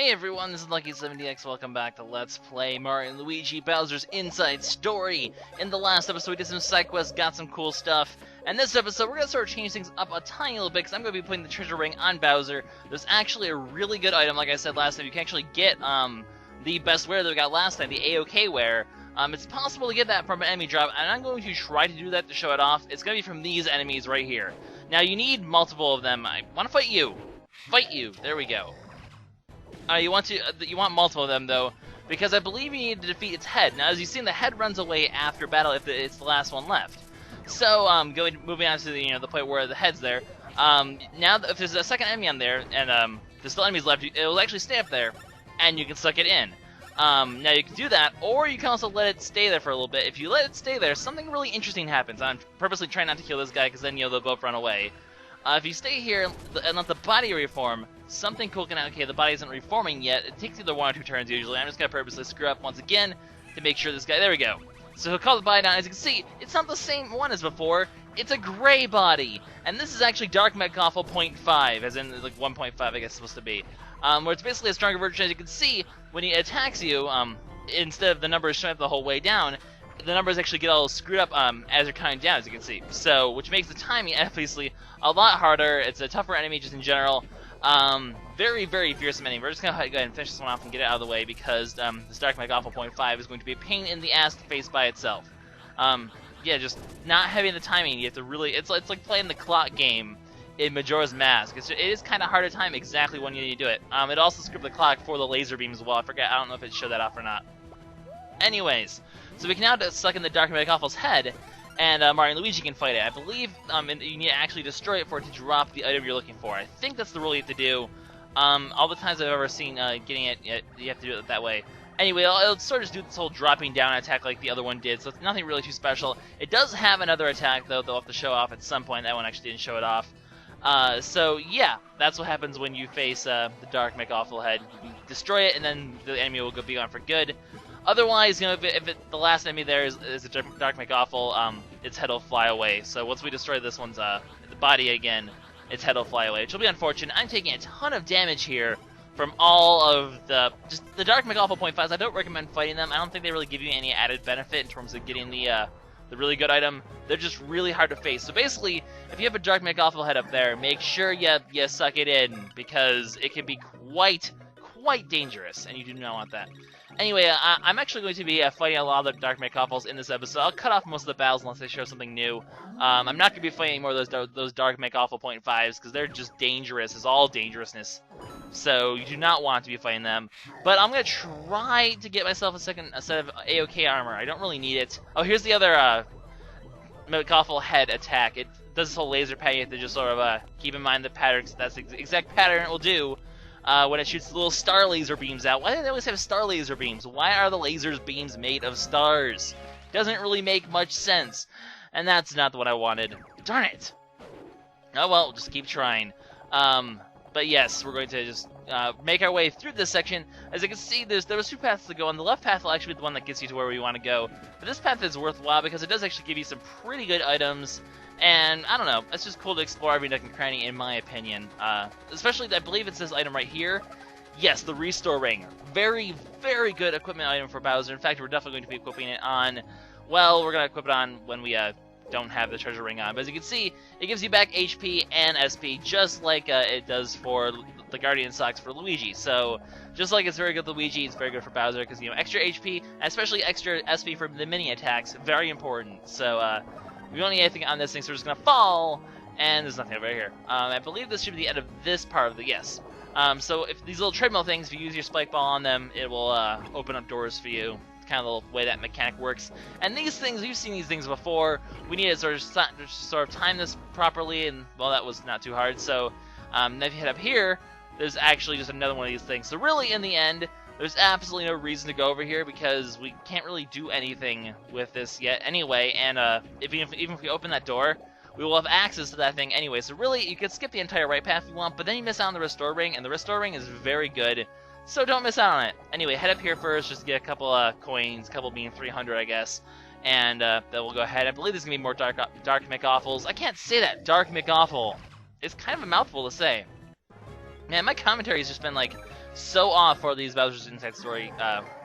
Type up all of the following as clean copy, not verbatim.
Hey everyone, this is LuckySevenDX. Welcome back to Let's Play Mario & Luigi Bowser's Inside Story. In the last episode, we did some side quests, got some cool stuff. And this episode, we're going to sort of change things up a tiny little bit, because I'm going to be putting the treasure ring on Bowser. There's actually a really good item, like I said last time. You can actually get the best wear that we got last time, the AOK wear. It's possible to get that from an enemy drop, and I'm going to try to do that to show it off. It's going to be from these enemies right here. Now, you need multiple of them. I want to fight you. Fight you. There we go. You want multiple of them though, because I believe you need to defeat its head. Now, as you've seen, the head runs away after battle if it's the last one left. So, moving on to the point where the head's there. Now, if there's a second enemy on there and there's still enemies left, it will actually stay up there, and you can suck it in. Now you can do that, or you can also let it stay there for a little bit. If you let it stay there, something really interesting happens. I'm purposely trying not to kill this guy because then they'll both run away. If you stay here and let the body reform, something cool can happen. Okay, the body isn't reforming yet. It takes either 1 or 2 turns usually. I'm just going to purposely screw up once again to make sure this guy... There we go. So he'll call the body down. As you can see, it's not the same one as before. It's a gray body. And this is actually Dark Mechawful 0.5, as in like 1.5 I guess it's supposed to be. Where it's basically a stronger version. As you can see, when he attacks you, instead of the numbers showing up the whole way down, the numbers actually get all screwed up as you're counting down, as you can see. So, which makes the timing obviously a lot harder. It's a tougher enemy just in general. Very, very fearsome enemy. We're just going to go ahead and finish this one off and get it out of the way because this Dark Mechawful 0.5 is going to be a pain in the ass to face by itself. Yeah, just not having the timing. You have to really... It's like playing the clock game in Majora's Mask. It is kind of hard to time exactly when you need to do it. It also screwed the clock for the laser beams as well. I forgot. I don't know if it showed that off or not. Anyways, so we can now suck in the Dark Mechawful's head, and Mario and Luigi can fight it. I believe you need to actually destroy it for it to drop the item you're looking for. I think that's the rule you have to do. All the times I've ever seen getting it, you have to do it that way. Anyway, it'll sort of just do this whole dropping down attack like the other one did, so it's nothing really too special. It does have another attack, though, they'll have to show off at some point. That one actually didn't show it off. So, yeah, that's what happens when you face the Dark Mechawful head. You destroy it, and then the enemy will be gone for good. Otherwise, if the last enemy there is a Dark Mechawful, its head will fly away. So once we destroy this one's the body again, its head will fly away, which will be unfortunate. I'm taking a ton of damage here from all of the Dark Mechawful 0.5s. I don't recommend fighting them. I don't think they really give you any added benefit in terms of getting the really good item. They're just really hard to face. So basically, if you have a Dark Mechawful head up there, make sure you suck it in, because it can be quite dangerous, and you do not want that. Anyway, I'm actually going to be fighting a lot of the Dark Mechawfuls in this episode. I'll cut off most of the battles unless they show something new. I'm not going to be fighting more of those Dark Mechawful 0.5s, because they're just dangerous. It's all dangerousness. So you do not want to be fighting them. But I'm going to try to get myself a set of AOK armor. I don't really need it. Oh, here's the other Mechawful head attack. It does this whole laser pattern. You have to just sort of keep in mind the pattern, because that's the exact pattern it will do. When it shoots little star laser beams out. Why do they always have star laser beams? Why are the laser beams made of stars? Doesn't really make much sense. And that's not what I wanted. Darn it! Oh well, just keep trying. But yes, we're going to just make our way through this section. As you can see, there was 2 paths to go, and the left path will actually be the one that gets you to where we want to go. But this path is worthwhile because it does actually give you some pretty good items. And, I don't know, it's just cool to explore every nook and cranny, in my opinion. Especially, I believe it's this item right here. Yes, the Restore Ring. Very, very good equipment item for Bowser. In fact, we're definitely going to be equipping it on... Well, we're going to equip it on when we don't have the treasure ring on. But as you can see, it gives you back HP and SP, just like it does for the Guardian Socks for Luigi. So, just like it's very good for Luigi, it's very good for Bowser, because, extra HP, and especially extra SP for the mini attacks, very important. So, we don't need anything on this thing, so we're just going to fall, and there's nothing over here. I believe this should be the end of this part of the... Yes. So if these little treadmill things, if you use your spike ball on them, it will open up doors for you. It's kind of the way that mechanic works. And these things, you've seen these things before. We need to sort of time this properly, and, well, that was not too hard. So if you head up here, there's actually just another one of these things. So really, in the end... There's absolutely no reason to go over here because we can't really do anything with this yet anyway, and even if we open that door, we will have access to that thing anyway. So really, you could skip the entire right path if you want, but then you miss out on the Restore Ring, and the Restore Ring is very good, so don't miss out on it. Anyway, head up here first, just get a couple coins, couple being 300, I guess, and then we'll go ahead. I believe there's going to be more Dark Mechawfuls. I can't say that, Dark Mechawful. It's kind of a mouthful to say. Man, my commentary has just been like so off for these Bowser's Inside Story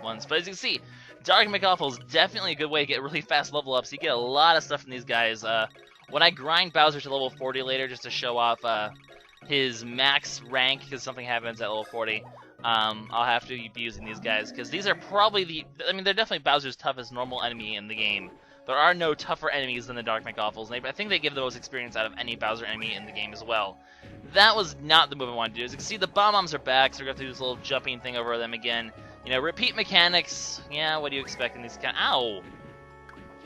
ones. But as you can see, Dark Mechawful is definitely a good way to get really fast level ups. You get a lot of stuff from these guys. When I grind Bowser to level 40 later just to show off his max rank, because something happens at level 40, I'll have to be using these guys, because these are probably they're definitely Bowser's toughest normal enemy in the game. There are no tougher enemies than the Dark Mechawfuls, and I think they give the most experience out of any Bowser enemy in the game as well. That was not the move I wanted to do. As you can see, the Bomb-Bombs are back, so we're going to do this little jumping thing over them again. You know, repeat mechanics. Yeah, what do you expect in these kind of... Ow!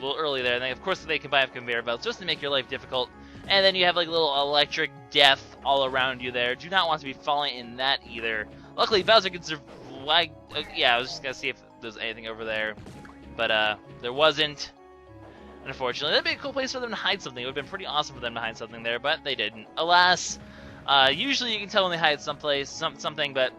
A little early there. And then, of course, they combine with conveyor belts just to make your life difficult. And then you have, like, little electric death all around you there. Do not want to be falling in that either. Luckily, Bowser can survive... yeah, I was just going to see if there's anything over there. But, there wasn't. Unfortunately, that'd be a cool place for them to hide something. It would have been pretty awesome for them to hide something there, but they didn't. Alas, usually you can tell when they hide something, but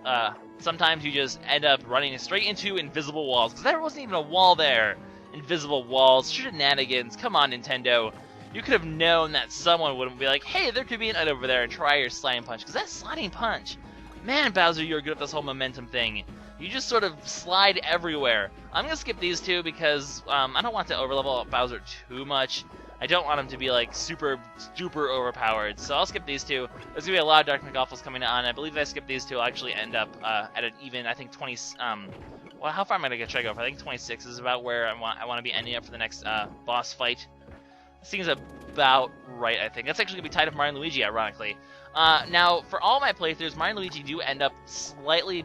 sometimes you just end up running straight into invisible walls, because there wasn't even a wall there. Invisible walls, shenanigans. Come on, Nintendo. You could have known that someone would be like, hey, there could be an item over there, and try your sliding punch, because that sliding punch, man, Bowser, you're good at this whole momentum thing. You just sort of slide everywhere. I'm going to skip these two because I don't want to overlevel Bowser too much. I don't want him to be like super overpowered. So I'll skip these two. There's going to be a lot of Dark Mechawfuls coming on. I believe if I skip these two, I'll actually end up at an even, I think 20... well, how far am I going to try to go for? I think 26 is about where I want to be ending up for the next boss fight. Seems about right, I think. That's actually going to be tied up Mario and Luigi, ironically. Now, for all my playthroughs, Mario and Luigi do end up slightly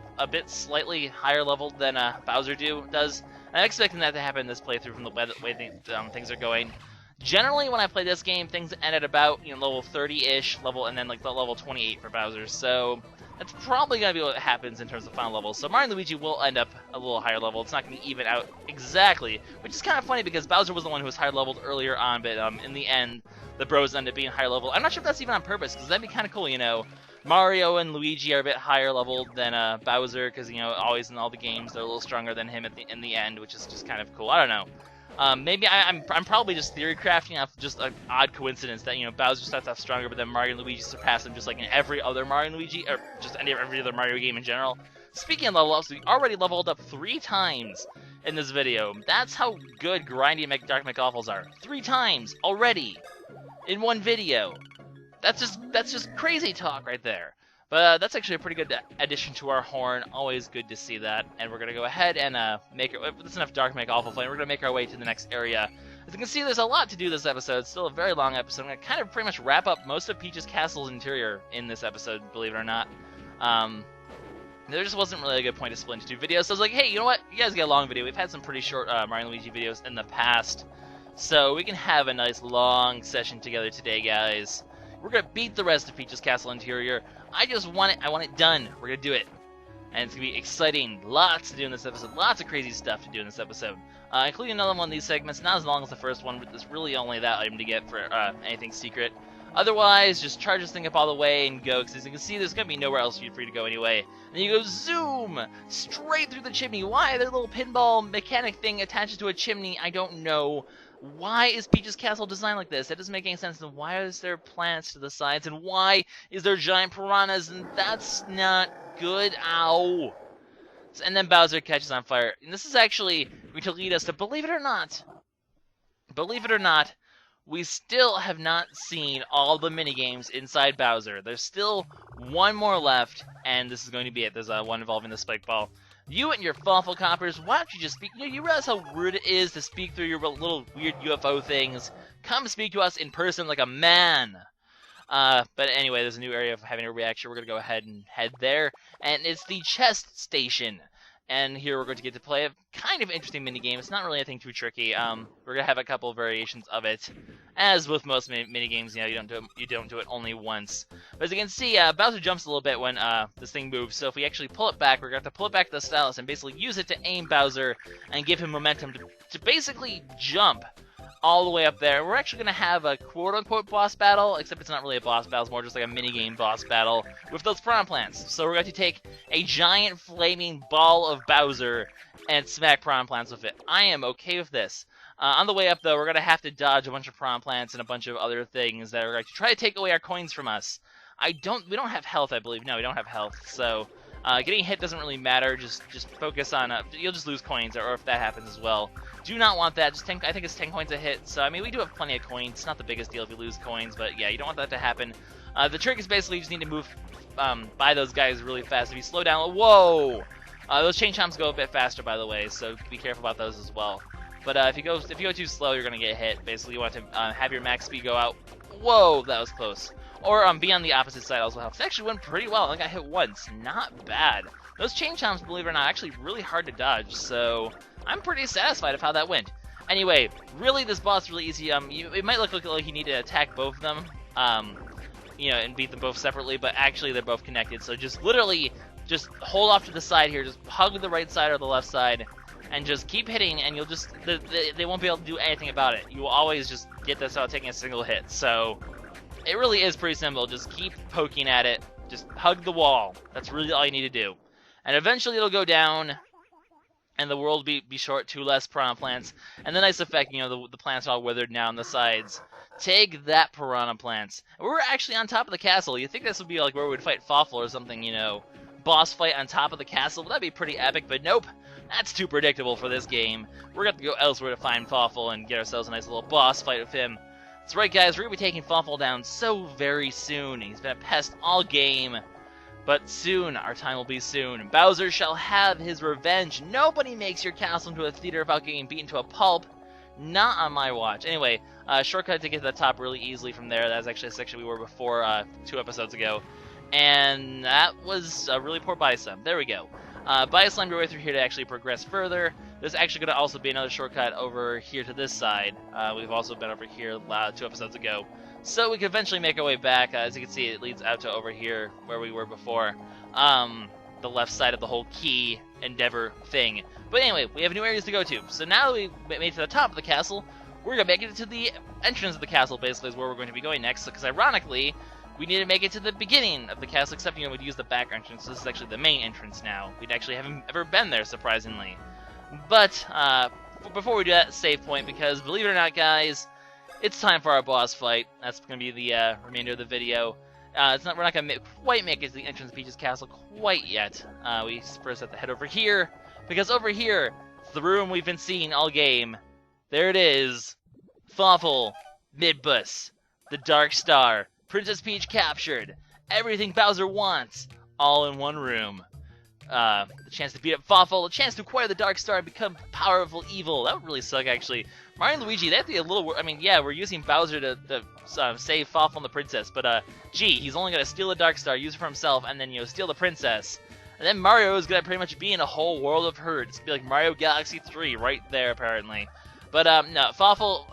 higher level than Bowser does. I'm expecting that to happen in this playthrough from the way things are going. Generally, when I play this game, things end at about level 30-ish level, and then like the level 28 for Bowser. So that's probably gonna be what happens in terms of final levels. So Mario and Luigi will end up a little higher level. It's not gonna be even out exactly, which is kind of funny because Bowser was the one who was higher leveled earlier on, but in the end, the bros end up being higher level. I'm not sure if that's even on purpose, because that'd be kind of cool, Mario and Luigi are a bit higher leveled than Bowser, because always in all the games they're a little stronger than him in the end, which is just kind of cool. I don't know. Maybe I'm probably just theory crafting off just an odd coincidence that Bowser starts off stronger, but then Mario and Luigi surpass him just like in every other Mario and Luigi, or just every other Mario game in general. Speaking of level ups, we already leveled up 3 times in this video. That's how good grindy Dark Mechawfuls are. 3 times already in one video. That's just crazy talk right there. But that's actually a pretty good addition to our horn. Always good to see that. And we're going to go ahead and make it... That's enough Dark Mechawful flame. We're going to make our way to the next area. As you can see, there's a lot to do this episode. It's still a very long episode. I'm going to kind of pretty much wrap up most of Peach's castle's interior in this episode, believe it or not. There just wasn't really a good point to split into 2 videos. So I was like, hey, you know what? You guys get a long video. We've had some pretty short Mario and Luigi videos in the past. So we can have a nice long session together today, guys. We're going to beat the rest of Peach's castle interior. I just want it. I want it done. We're going to do it. And it's going to be exciting. Lots to do in this episode. Lots of crazy stuff to do in this episode. Including another one of these segments. Not as long as the first one, but there's really only that item to get for anything secret. Otherwise, just charge this thing up all the way and go. Because as you can see, there's going to be nowhere else for you to go anyway. And then you go zoom! Straight through the chimney. Why? There's a little pinball mechanic thing attached to a chimney. I don't know. Why is Peach's castle designed like this? That doesn't make any sense. And why is there plants to the sides? And why is there giant piranhas? And that's not good. Ow. And then Bowser catches on fire. And this is actually going to lead us to, believe it or not, we still have not seen all the minigames inside Bowser. There's still one more left, and this is going to be it. There's one involving the spike ball. You and your Fawful coppers, why don't you just speak? You realize how rude it is to speak through your little weird UFO things. Come speak to us in person like a man. But anyway, there's a new area of having a reaction. We're going to go ahead and head there. And it's the chest station. And here we're going to get to play a kind of interesting minigame. It's not really anything too tricky. We're going to have a couple of variations of it. As with most minigames, you don't do it only once. But as you can see, Bowser jumps a little bit when this thing moves. So if we actually pull it back, we're going to have to pull it back to the stylus and basically use it to aim Bowser and give him momentum to basically jump all the way up there. We're actually going to have a quote-unquote boss battle, except it's not really a boss battle, it's more just like a minigame boss battle with those Piranha Plants. So we're going to take a giant flaming ball of Bowser and smack Piranha Plants with it. I am okay with this. On the way up, though, we're going to have to dodge a bunch of Piranha Plants and a bunch of other things that are going to try to take away our coins from us. We don't have health, I believe. No, we don't have health, so Getting hit doesn't really matter. Just focus on. You'll just lose coins, or if that happens as well. Do not want that. Just 10. I think it's 10 coins a hit. So I mean, we do have plenty of coins. It's not the biggest deal if you lose coins, but yeah, you don't want that to happen. The trick is basically you just need to move by those guys really fast. If you slow down, whoa! Those chain chomps go a bit faster, by the way, so be careful about those as well. But if you go too slow, you're gonna get hit. Basically, you want to have your max speed go out. Whoa, that was close. Or be on the opposite side also helps. It actually went pretty well. I got hit once. Not bad. Those chain chomps, believe it or not, are actually really hard to dodge. So I'm pretty satisfied of how that went. Anyway, really, this boss is really easy. It might look like you need to attack both of them, you know, and beat them both separately, but actually they're both connected. So just literally, just hold off to the side here. Just hug the right side or the left side, and just keep hitting, and you'll just they won't be able to do anything about it. You will always just get this without taking a single hit. So it really is pretty simple. Just keep poking at it. Just hug the wall. That's really all you need to do. And eventually it'll go down, and the world will be short 2 less Piranha Plants. And the nice effect, you know, the plants are all withered now on the sides. Take that, Piranha Plants. We're actually on top of the castle. You think this would be like where we'd fight Fawful or something, you know, boss fight on top of the castle? Well, that'd be pretty epic, but nope. That's too predictable for this game. We're going to go elsewhere to find Fawful and get ourselves a nice little boss fight with him. That's right, guys. We're going to be taking Fawful down so very soon. He's been a pest all game. But soon, our time will be soon. Bowser shall have his revenge. Nobody makes your castle into a theater without getting beaten to a pulp. Not on my watch. Anyway, shortcut to get to the top really easily from there. That's actually a section we were before 2 episodes ago. And that was a really poor body slam. There we go. Body slam your way through here to actually progress further. There's actually going to also be another shortcut over here to this side. We've also been over here 2 episodes ago. So we can eventually make our way back. As you can see, it leads out to over here where we were before. The left side of the whole key endeavor thing. But anyway, we have new areas to go to. So now that we made it to the top of the castle, we're going to make it to the entrance of the castle, basically, is where we're going to be going next. Because ironically, we need to make it to the beginning of the castle, except, you know, we'd use the back entrance. So this is actually the main entrance now. We'd actually haven't ever been there, surprisingly. But before we do that, save point, because believe it or not, guys, it's time for our boss fight. That's going to be the remainder of the video. We're not going to quite make it to the entrance of Peach's castle quite yet. We first have to head over here, because over here, the room we've been seeing all game, there it is, Fawful Midbus, the Dark Star, Princess Peach captured, everything Bowser wants, all in one room. The chance to beat up Fawful, the chance to acquire the Dark Star and become powerful evil. That would really suck, actually. Mario and Luigi, they have to be a little... I mean, yeah, we're using Bowser to save Fawful and the princess, but, gee, he's only going to steal the Dark Star, use it for himself, and then, you know, steal the princess. And then Mario is going to pretty much be in a whole world of hurt. It's going to be like Mario Galaxy 3 right there, apparently. But, no, Fawful...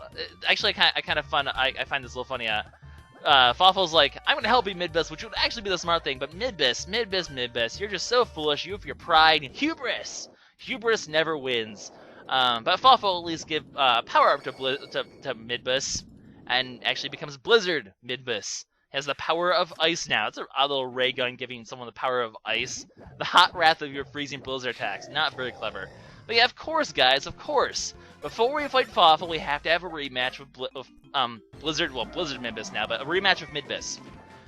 Actually, I kind of find this a little funny, Fawful's like, I'm going to help you, Midbus, which would actually be the smart thing, but Midbus, you're just so foolish, you have your pride, hubris! Hubris never wins. But Fawful will at least give power up to Midbus, and actually becomes Blizzard Midbus. Has the power of ice now. It's a little ray gun giving someone the power of ice. The hot wrath of your freezing blizzard attacks. Not very clever. But yeah, of course, guys, of course. Before we fight Fawful, we have to have a rematch with Blizzard Midbus now, but a rematch with Midbus.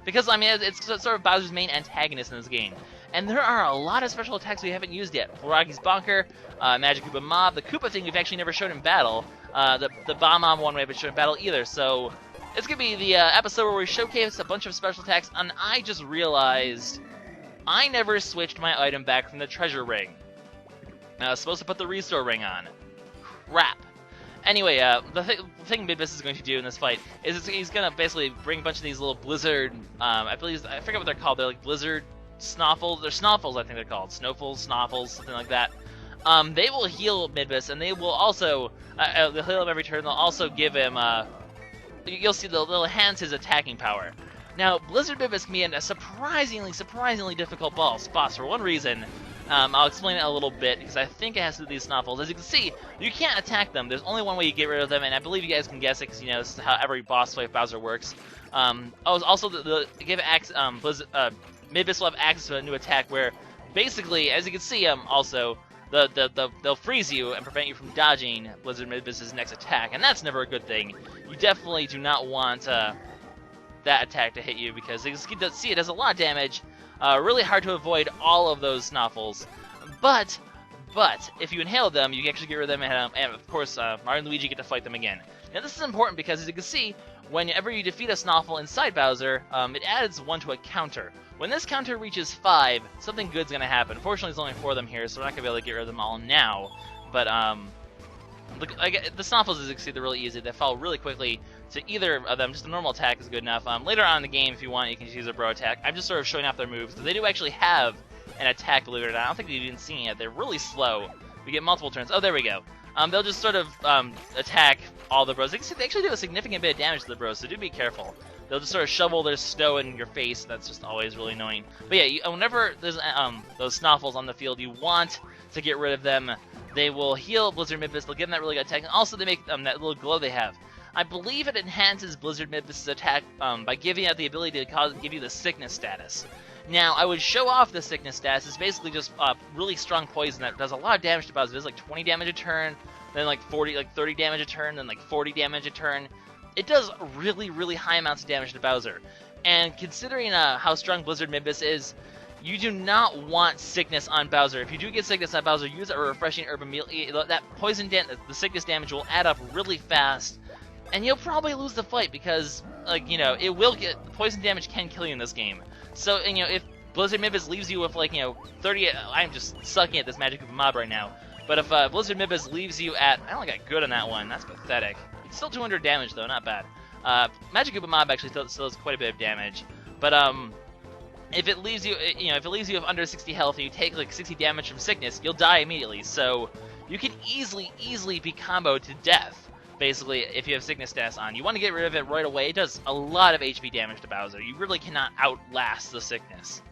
Because, I mean, it's sort of Bowser's main antagonist in this game. And there are a lot of special attacks we haven't used yet. Flarogi's Bonker, Magic Koopa Mob, the Koopa thing we've actually never shown in battle. The Bomb Mob one we haven't shown in battle either, so... It's going to be the episode where we showcase a bunch of special attacks, and I just realized I never switched my item back from the treasure ring. I was supposed to put the restore ring on. Crap. Anyway, the thing Midbus is going to do in this fight is he's going to basically bring a bunch of these little Blizzard, I forget what they're called, they're like Blizzard Snoffles, they're Snoffles I think they're called, Snowfuls, Snoffles, something like that. They will heal Midbus, and they will also, they'll heal him every turn, they'll also give him, you'll see they'll enhance his attacking power. Now, Blizzard Midbus can be a surprisingly difficult boss for one reason. I'll explain it a little bit, because I think it has to do with these Snoffles. As you can see, you can't attack them. There's only one way you get rid of them, and I believe you guys can guess it, because, you know, this is how every boss fight Bowser works. Also, Midbus will have access to a new attack where, basically, as you can see, also, they'll freeze you and prevent you from dodging Blizzard Midbus' next attack, and that's never a good thing. You definitely do not want that attack to hit you, because you can see it does a lot of damage. Really hard to avoid all of those Snuffles. But if you inhale them, you can actually get rid of them, and of course, Mario and Luigi get to fight them again. Now this is important because, as you can see, whenever you defeat a Snuffle inside Bowser, it adds 1 to a counter. When this counter reaches 5, something good's gonna happen. Unfortunately, there's only 4 of them here, so we're not gonna be able to get rid of them all now. But the Snuffles, as you can see, they're really easy. They fall really quickly to either of them. Just a normal attack is good enough. Later on in the game, if you want, you can just use a bro attack. I'm just sort of showing off their moves, because they do actually have an attack, believe it or not. I don't think you've even seen it yet. They're really slow. We get multiple turns. Oh, there we go. They'll just sort of attack all the bros. They actually do a significant bit of damage to the bros, so do be careful. They'll just sort of shovel their snow in your face. That's just always really annoying. But yeah, whenever there's those Snuffles on the field, you want to get rid of them. They will heal Blizzard Midbus. They'll give them that really good attack. And also, they make that little glow they have. I believe it enhances Blizzard Midbus' attack by giving it the ability to give you the sickness status. Now, I would show off the sickness status. It's basically just really strong poison that does a lot of damage to Bowser. It does like 20 damage a turn, then like 30 damage a turn, then like 40 damage a turn. It does really, really high amounts of damage to Bowser. And considering how strong Blizzard Midbus is, you do not want sickness on Bowser. If you do get sickness on Bowser, use a refreshing herb immediately. That poison the sickness damage will add up really fast, and you'll probably lose the fight because, like, it will get poison damage can kill you in this game. So, if Blizzard Midbus leaves you with 30, I'm just sucking at this Magic Koopa mob right now. But if Blizzard Midbus leaves you at, I only got good on that one. That's pathetic. It's still 200 damage though, not bad. Magic Koopa mob actually still does quite a bit of damage. But if it leaves you, with under 60 health and you take like 60 damage from sickness, you'll die immediately. So you can easily be comboed to death. Basically, if you have sickness status on, you want to get rid of it right away. It does a lot of HP damage to Bowser. You really cannot outlast the sickness.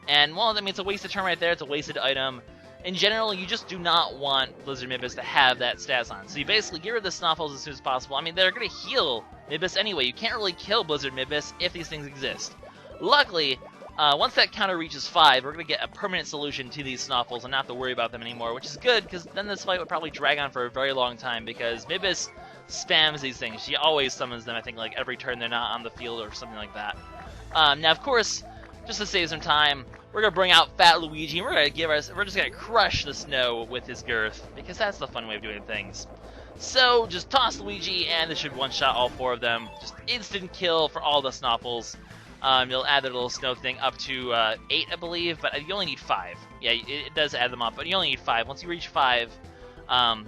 And, well, I mean, it's a wasted turn right there. It's a wasted item. In general, you just do not want Blizzard Midbus to have that status on. So you basically get rid of the Snuffles as soon as possible. I mean, they're going to heal Midbus anyway. You can't really kill Blizzard Midbus if these things exist. Luckily, once that counter reaches 5, we're going to get a permanent solution to these Snuffles and not have to worry about them anymore, which is good, because then this fight would probably drag on for a very long time, because Midbus spams these things. She always summons them, I think, like every turn they're not on the field or something like that. Now, of course, just to save some time, we're gonna bring out Fat Luigi, and we're just gonna crush the snow with his girth, because that's the fun way of doing things. So just toss Luigi, and this should one-shot all 4 of them. Just instant kill for all the Snuffles. You'll add the little snow thing up to 8, I believe, but you only need 5. Yeah, it does add them up, but you only need 5. Once you reach 5.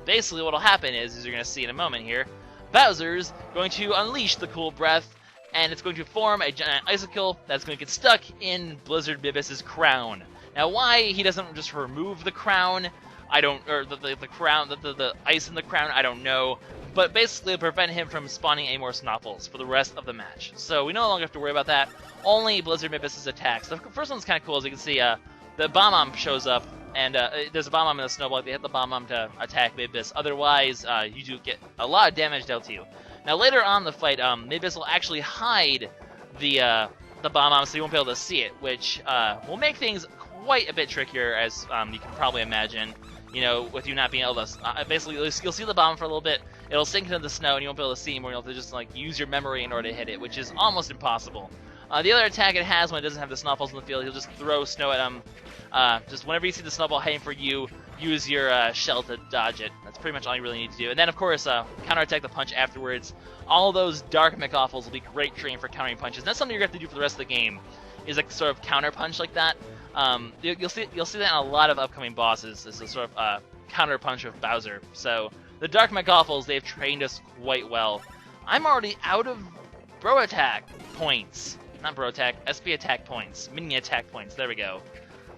Basically what will happen is, as you're going to see in a moment here, Bowser's going to unleash the cool breath, and it's going to form a giant icicle that's going to get stuck in Blizzard Midbus' crown. Now, why he doesn't just remove the crown, the ice in the crown, I don't know, but basically it'll prevent him from spawning any more Snuffles for the rest of the match. So we no longer have to worry about that, only Blizzard Midbus' attacks. The first one's kind of cool, as you can see, the Bomb-Omb shows up, and there's a Bomb-Omb in the snowball. They hit the Bomb-Omb to attack Midbus. Otherwise, you do get a lot of damage dealt to you. Now, later on in the fight, Midbus will actually hide the Bomb-Omb so you won't be able to see it, which will make things quite a bit trickier, as you can probably imagine. With you not being able to... basically, you'll see the bomb for a little bit, it'll sink into the snow, and you won't be able to see anymore. You'll have to just, use your memory in order to hit it, which is almost impossible. The other attack it has when it doesn't have the Snuffles in the field, he'll just throw snow at him. Just whenever you see the snowball heading for you, use your shell to dodge it. That's pretty much all you really need to do. And then, of course, counterattack the punch afterwards. All those dark Mechawfuls will be great training for countering punches. And that's something you're going to have to do for the rest of the game, is sort of counter punch like that. You'll see that in a lot of upcoming bosses, as a sort of counter punch of Bowser. So the dark Mechawfuls, they've trained us quite well. I'm already out of bro attack points. Not bro attack, SP attack points. Mini attack points, there we go.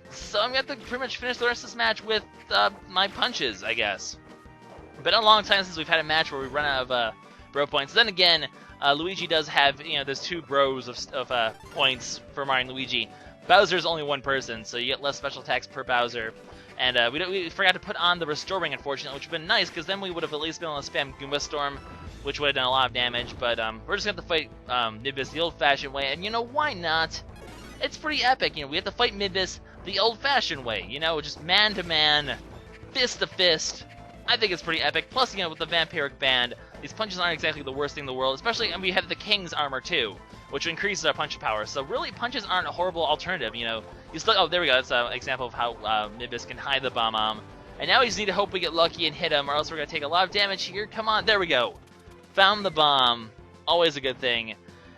So I'm going to have to pretty much finish the rest of this match with my punches, I guess. Been a long time since we've had a match where we run out of bro points. Then again, Luigi does have, there's 2 bros of points for Mario and Luigi. Bowser's only 1 person, so you get less special attacks per Bowser. And we forgot to put on the Restore Ring, unfortunately, which would have been nice, because then we would have at least been able to spam Goomba Storm, which would have done a lot of damage. But we're just going to fight Midbus the old-fashioned way, and why not? It's pretty epic. We have to fight Midbus the old-fashioned way, just man-to-man, fist-to-fist. I think it's pretty epic. Plus, with the Vampiric Band, these punches aren't exactly the worst thing in the world, especially, and we have the King's armor, too. which increases our punch power. So really, punches aren't a horrible alternative. You know, you still. Oh, there we go. That's an example of how Midbus can hide the bomb. And now we just need to hope we get lucky and hit him, or else we're gonna take a lot of damage here. Come on, there we go. Found the bomb. Always a good thing.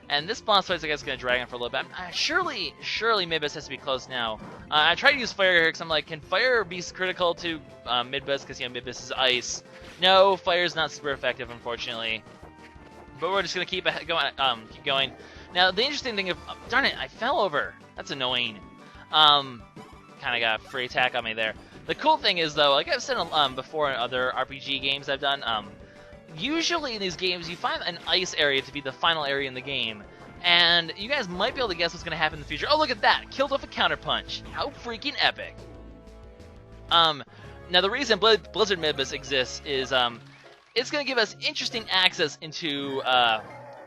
And this boss fight's, I guess, gonna drag on for a little bit. Surely Midbus has to be close now. I tried to use fire here because I'm like, can fire be critical to Midbus? Because you know Midbus is ice. No, fire's not super effective, unfortunately. But we're just gonna keep going. Now the interesting thing, darn it, I fell over. That's annoying. Kind of got a free attack on me there. The cool thing is though, like I've said before in other RPG games I've done, usually in these games you find an ice area to be the final area in the game, and you guys might be able to guess what's gonna happen in the future. Oh, look at that! Killed with a counter punch. How freaking epic! Now the reason Blizzard Midbus exists is it's going to give us interesting access into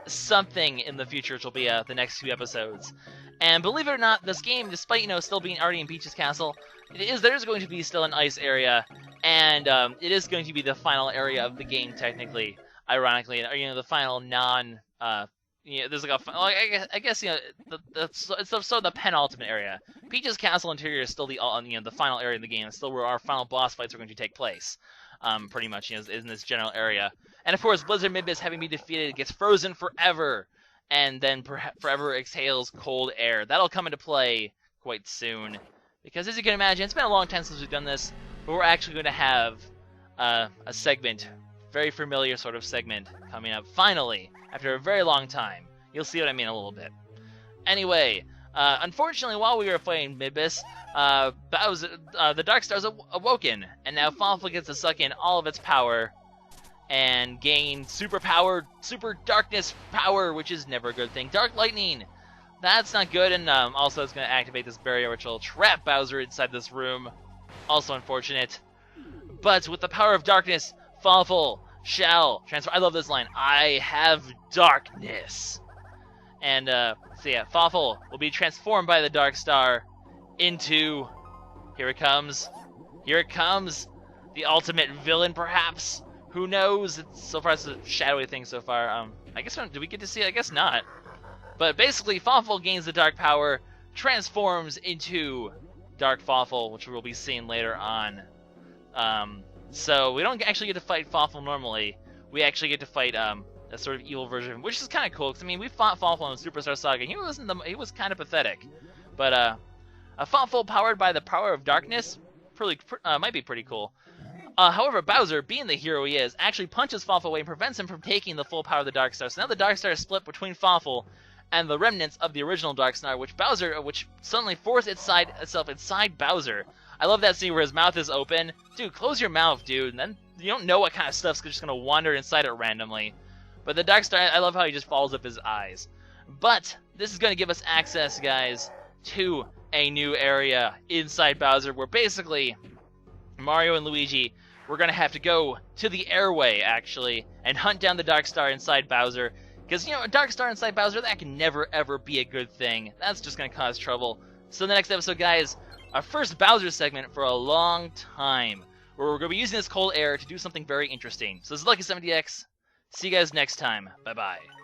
something in the future, which will be the next 2 episodes. And believe it or not, this game, despite still being already in Peach's Castle, there's going to be still an ice area, and it is going to be the final area of the game, technically, ironically, the final there's like I guess it's sort of the penultimate area. Peach's Castle interior is still the final area of the game. It's still where our final boss fights are going to take place. Pretty much, is in this general area. And of course, Blizzard Midbus, having been defeated, gets frozen forever, and then forever exhales cold air. That'll come into play quite soon, because as you can imagine, it's been a long time since we've done this, but we're actually going to have a segment, very familiar sort of segment, coming up finally after a very long time. You'll see what I mean in a little bit. Anyway, unfortunately, while we were playing Midbus, the Dark Star's awoken, and now Fawful gets to suck in all of its power and gain super darkness power, which is never a good thing. Dark lightning, that's not good, and also it's going to activate this barrier, which will trap Bowser inside this room. Also unfortunate. But with the power of darkness, Fawful shall transform. I love this line. I have darkness. And so yeah, Fawful will be transformed by the Dark Star into, here it comes, the ultimate villain, perhaps. Who knows? So far, it's a shadowy thing so far. I guess, do we get to see it? I guess not. But basically, Fawful gains the dark power, transforms into Dark Fawful, which we'll be seeing later on. So we don't actually get to fight Fawful normally. We actually get to fight a sort of evil version, which is kind of cool. Because I mean, we fought Fawful in Superstar Saga. He was kind of pathetic, but a Fawful powered by the power of darkness, might be pretty cool. However, Bowser, being the hero he is, actually punches Fawful away and prevents him from taking the full power of the Dark Star. So now the Dark Star is split between Fawful and the remnants of the original Dark Star, which suddenly forced itself inside Bowser. I love that scene where his mouth is open. Dude, close your mouth, dude. And then you don't know what kind of stuff's just going to wander inside it randomly. But the Dark Star, I love how he just follows up his eyes. But this is going to give us access, guys, to a new area inside Bowser, where basically Mario and Luigi, we're going to have to go to the airway, actually, and hunt down the Dark Star inside Bowser. Because, a Dark Star inside Bowser, that can never, ever be a good thing. That's just going to cause trouble. So in the next episode, guys, our first Bowser segment for a long time, where we're going to be using this cold air to do something very interesting. So this is LuckySevenDX. See you guys next time. Bye-bye.